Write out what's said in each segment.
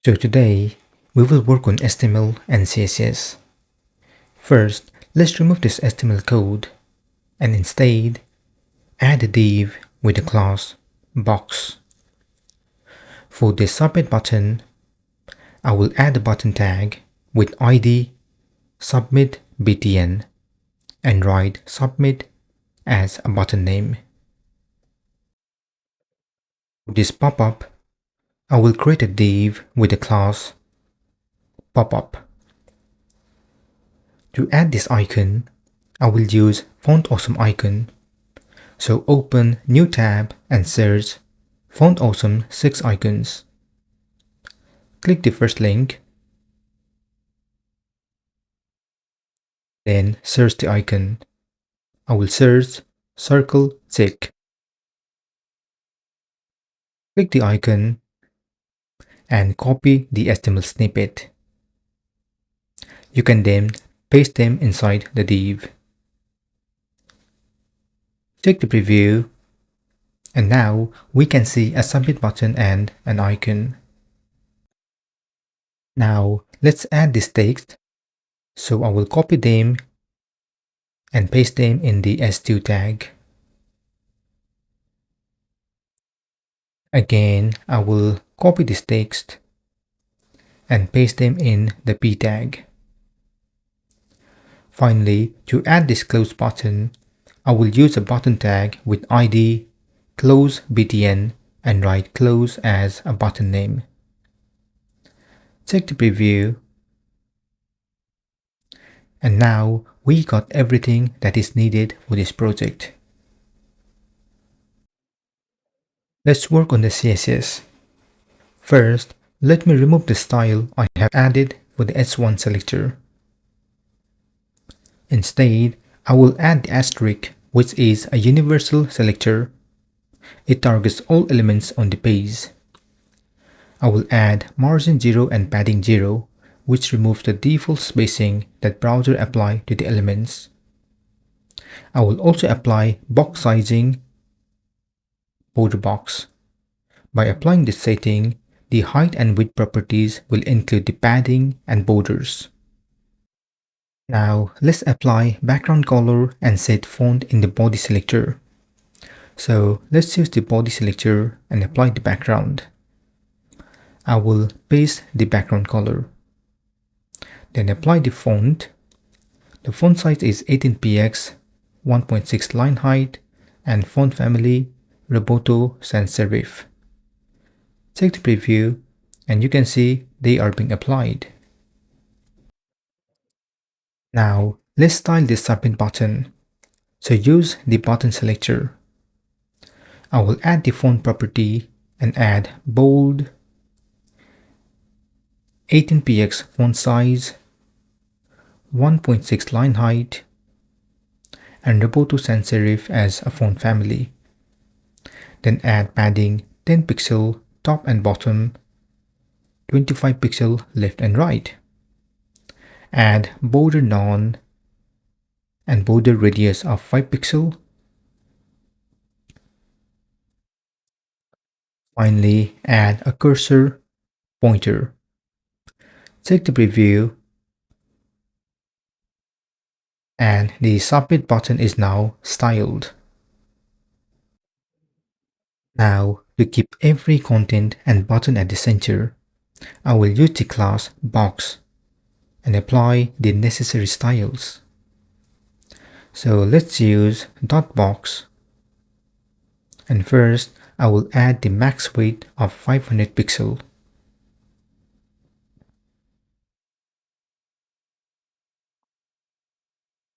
So today we will work on HTML and CSS. First, let's remove this HTML code and instead add a div with the class box. For the submit button, I will add a button tag with ID submit btn and write submit as a button name. For this pop-up, I will create a div with the class Popup. To add this icon, I will use Font Awesome icon. So open new tab and search Font Awesome 6 icons. Click the first link. Then search the icon. I will search circle tick. Click the icon and copy the HTML snippet. You can then paste them inside the div. Check the preview, and now we can see a submit button and an icon. Now let's add this text. So I will copy them and paste them in the S2 tag. Again, I will copy this text and paste them in the P tag. Finally, to add this close button, I will use a button tag with ID close btn and write close as a button name. Check the preview. And now we got everything that is needed for this project. Let's work on the CSS. First, let me remove the style I have added for the S1 selector. Instead, I will add the asterisk, which is a universal selector. It targets all elements on the page. I will add margin 0 and padding 0, which removes the default spacing that browser apply to the elements. I will also apply box sizing border box. By applying this setting, the height and width properties will include the padding and borders. Now let's apply background color and set font in the body selector. So let's use the body selector and apply the background. I will paste the background color. Then apply the font. The font size is 18px, 1.6 line height, and font family Roboto Sans Serif. Check the preview and you can see they are being applied. Now let's style this submit button. So use the button selector. I will add the font property and add bold, 18px font size, 1.6 line height, and Roboto Sans Serif as a font family. Then add padding 10 pixel top and bottom, 25 pixel left and right. Add border none and border radius of 5 pixel. Finally, add a cursor pointer. Check the preview and the submit button is now styled. Now, to keep every content and button at the center, I will use the class box and apply the necessary styles. So let's use .box, and first I will add the max weight of 500 pixel.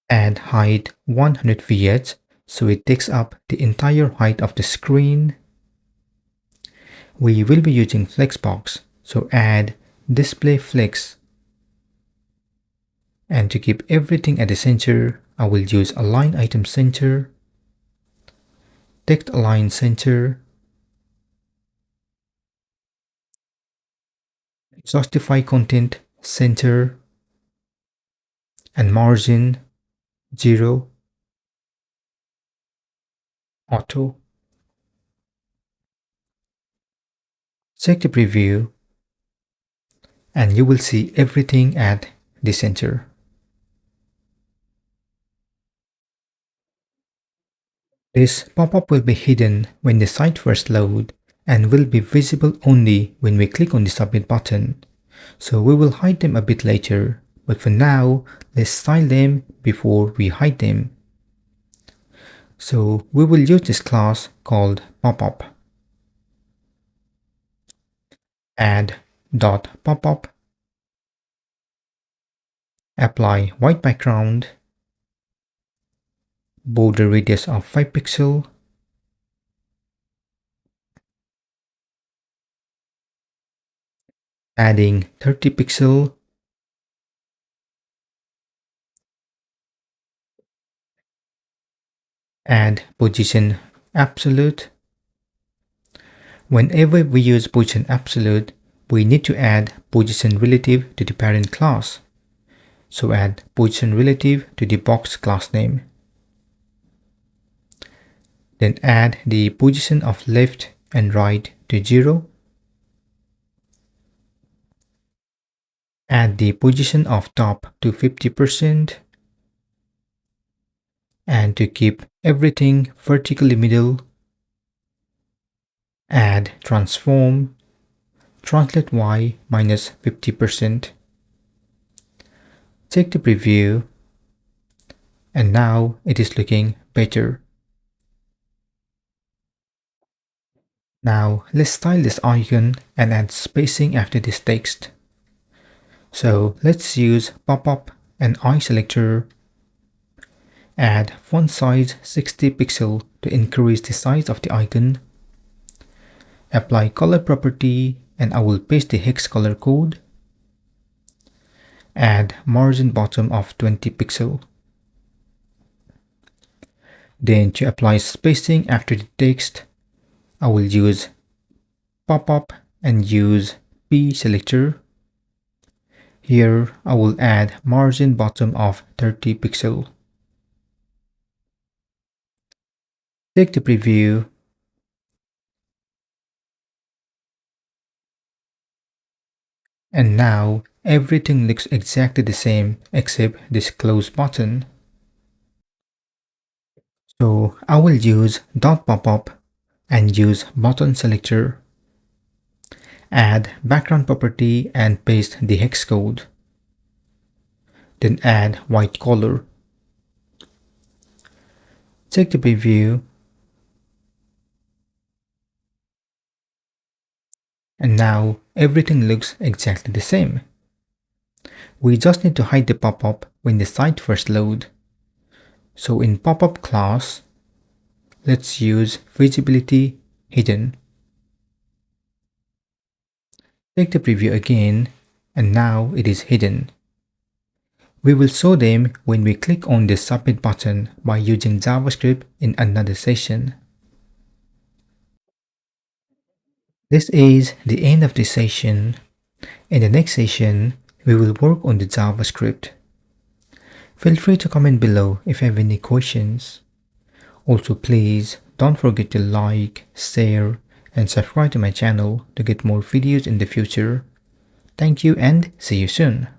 Add height 100 VH so it takes up the entire height of the screen. We will be using flexbox, so add display flex. And to keep everything at the center, I will use align item center, text align center, justify content center, and margin 0 auto. Check the preview and you will see everything at the center. This pop-up will be hidden when the site first loads and will be visible only when we click on the submit button. So we will hide them a bit later, but for now, let's style them before we hide them. So we will use this class called Popup. Add .popup, apply white background, border radius of 5 pixels, adding 30 pixels, add position absolute. Whenever we use position absolute, we need to add position relative to the parent class. So add position relative to the box class name. Then add the position of left and right to 0. Add the position of top to 50%. And to keep everything vertically middle, add transform, translate y minus 50%. Check the preview, and now it is looking better. Now let's style this icon and add spacing after this text. So let's use Popup and eye selector. Add font size 60 pixels to increase the size of the icon. Apply color property, and I will paste the hex color code. Add margin bottom of 20 pixels. Then to apply spacing after the text, I will use Popup and use P selector. Here I will add margin bottom of 30 pixels. Take the preview. And now everything looks exactly the same except this close button. So I will use .popup and use button selector. Add background property and paste the hex code. Then add white color. Check the preview. And now everything looks exactly the same. We just need to hide the pop-up when the site first loads. So in Popup class, let's use visibility hidden. Take the preview again, and now it is hidden. We will show them when we click on the submit button by using JavaScript in another session. This is the end of this session. In the next session, we will work on the JavaScript. Feel free to comment below if you have any questions. Also, please don't forget to like, share, and subscribe to my channel to get more videos in the future. Thank you and see you soon.